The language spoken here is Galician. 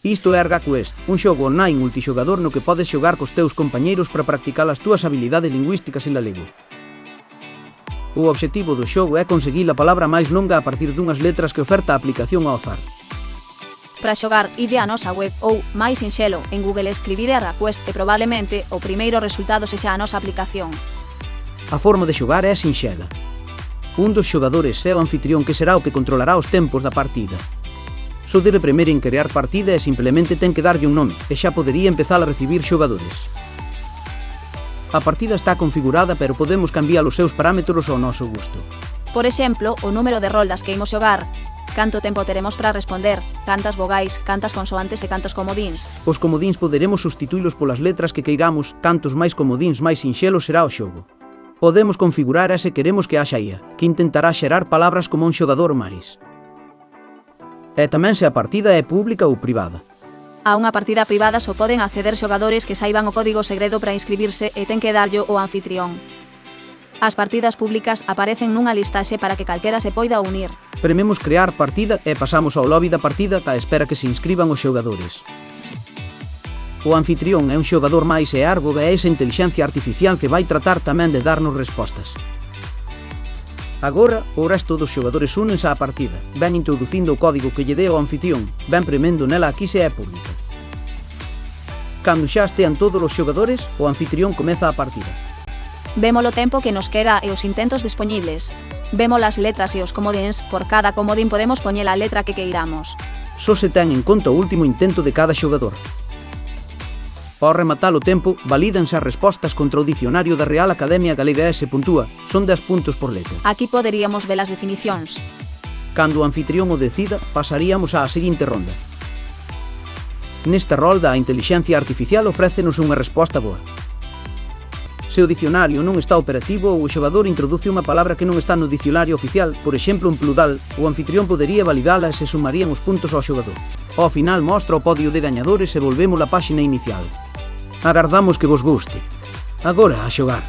Isto é ArgaQuest, un xogo online multixogador no que podes xogar cos teus compañeiros para practicar as túas habilidades lingüísticas en galego. O obxectivo do xogo é conseguir a palabra máis longa a partir dunhas letras que oferta a aplicación ao azar. Para xogar, ide á nosa web ou, máis sinxelo, en Google escribide ArgaQuest e probablemente o primeiro resultado sexa a nosa aplicación. A forma de xogar é sinxela. Un dos xogadores é o anfitrión que será o que controlará os tempos da partida. Só debe premer en crear partida e simplemente ten que darlle un nome, e xa podería empezar a recibir xogadores. A partida está configurada pero podemos cambiar os seus parámetros ao noso gusto. Por exemplo, o número de roldas que imos xogar, canto tempo teremos para responder, cantas vogais, cantas consoantes e cantos comodíns. Os comodíns poderemos substituílos polas letras que queiramos, cantos máis comodíns máis sinxelos será o xogo. Podemos configurar a se queremos que haxa IA, que intentará xerar palabras como un xogador máis. E tamén se a partida é pública ou privada. A unha partida privada só poden acceder xogadores que saiban o código segredo para inscribirse e ten que darllo o anfitrión. As partidas públicas aparecen nunha listaxe para que calquera se poida unir. Prememos crear partida e pasamos ao lobby da partida á espera que se inscriban os xogadores. O anfitrión é un xogador máis e Argo é esa intelixencia artificial que vai tratar tamén de darnos respostas. Agora, o resto dos xogadores únense á partida, ven introducindo o código que lle dé ao anfitrión, ven premendo nela aquí se é pública. Cando xa estean todos os xogadores, o anfitrión comeza a partida. Vemos o tempo que nos queda e os intentos dispoñibles. Vemos as letras e os comodíns, por cada comodín podemos poñer a letra que queiramos. Só se ten en conta o último intento de cada xogador. Ao rematar o tempo, valídanse as respostas contra o dicionario da Real Academia Galega e se puntúa, son 10 puntos por letra. Aquí poderíamos ver as definicións. Cando o anfitrión o decida, pasaríamos á seguinte ronda. Nesta rolda, a intelixencia artificial ofrécenos unha resposta boa. Se o dicionario non está operativo ou o xogador introduce unha palabra que non está no dicionario oficial, por exemplo un plural, o anfitrión podería validala e se sumarían os puntos ao xogador. Ao final mostra o podio de gañadores e volvemos á páxina inicial. Agardamos que vos guste. Agora a xogar.